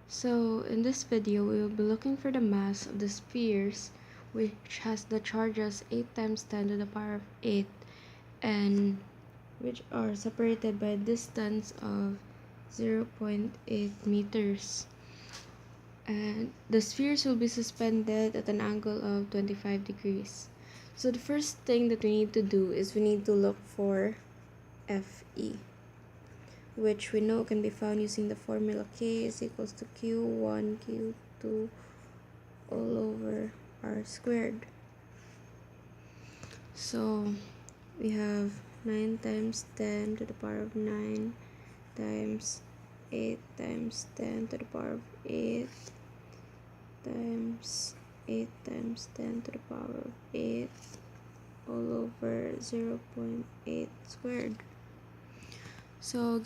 So in this video, we will be looking for the mass of the spheres which has the charges 8 times 10 to the power of 8 and which are separated by a distance of 0.8 meters. And the spheres will be suspended at an angle of 25 degrees. So the first thing that we need to do is we need to look for Fe, which we know can be found using the formula K is equals to Q1 Q2 all over R squared. So we have 9 times 10 to the power of 9 times 8 times 10 to the power of 8 times 8 times 10 to the power of 8 all over 0.8 squared. So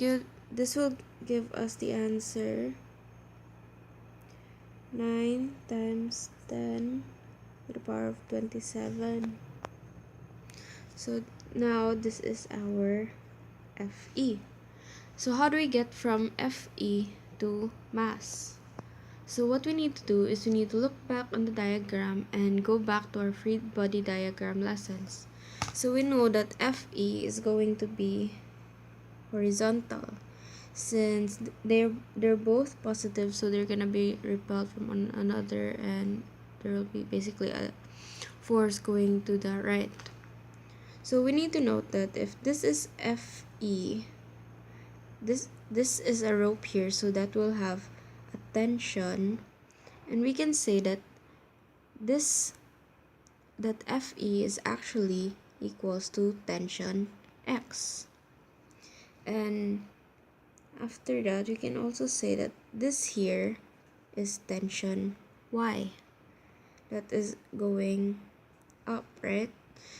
this will give us the answer 9 times 10 to the power of 27. So now this is our Fe. So how do we get from Fe to mass? So what we need to do is we need to look back on the diagram and go back to our free body diagram lessons. So we know that Fe is going to be horizontal since they're both positive, so they're gonna be repelled from one another and there will be basically a force going to the right. So we need to note that if this is Fe, this is a rope here, so that will have a tension, and we can say that Fe is actually equals to tension X. And after that, we can also say that this here is tension Y that is going up, right?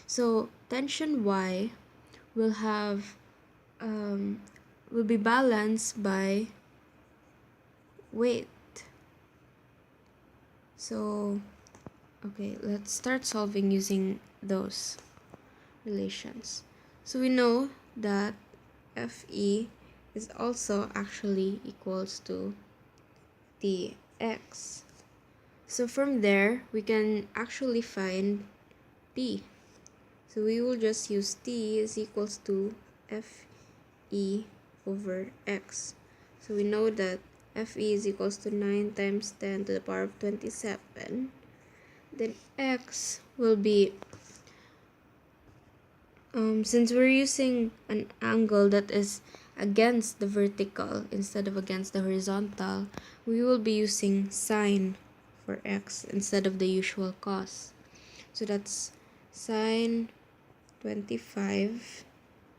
So tension Y will have will be balanced by weight. So okay, let's start solving using those relations. So we know that Fe is also actually equals to Tx. So from there, we can actually find T. So we will just use T is equals to Fe over X. So we know that Fe is equals to 9 times 10 to the power of 27. Then X will be, since we're using an angle that is against the vertical instead of against the horizontal, we will be using sine for X instead of the usual cos. So that's sine 25,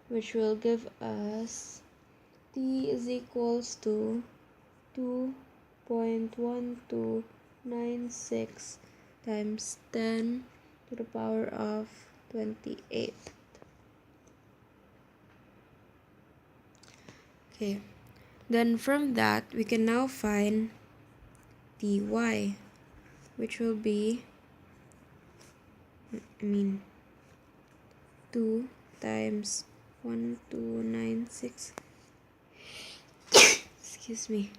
which will give us T is equals to 2.1296 times 10 to the power of 28. Okay, then from that we can now find Ty, which will be 2 times 1296 excuse me,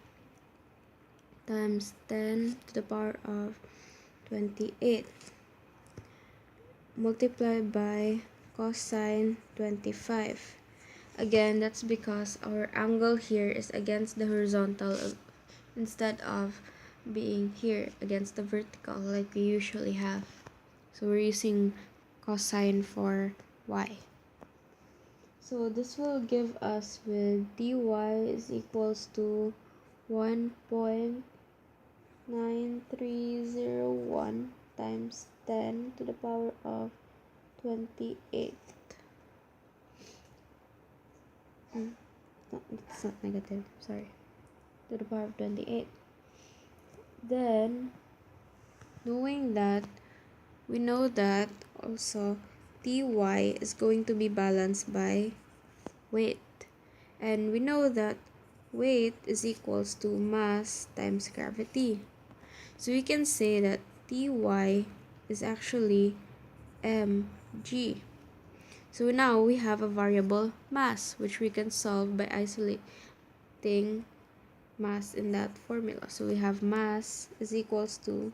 times 10 to the power of 28 multiplied by cosine 25. Again, that's because our angle here is against the horizontal instead of being here against the vertical like we usually have. So we're using cosine for y. So this will give us with dy is equals to 1.9301 times 10 to the power of 28. It's not negative, sorry. To the power of 28. Then, knowing that, we know that also Ty is going to be balanced by weight. And we know that weight is equals to mass times gravity. So we can say that Ty is actually mg. So now we have a variable mass, which we can solve by isolating mass in that formula. So we have mass is equals to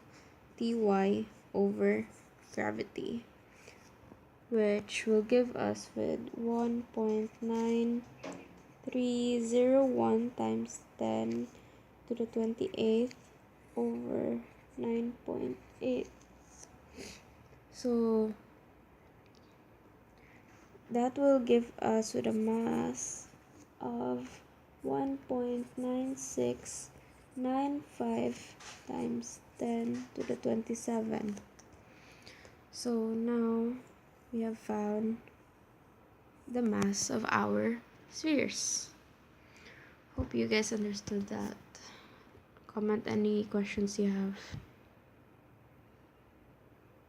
Ty over gravity, which will give us with 1.9301 times 10 to the 28th over 9.8. So that will give us with a mass of 1.9695 times 10 to the 27. So now we have found the mass of our spheres. Hope you guys understood that. Comment any questions you have.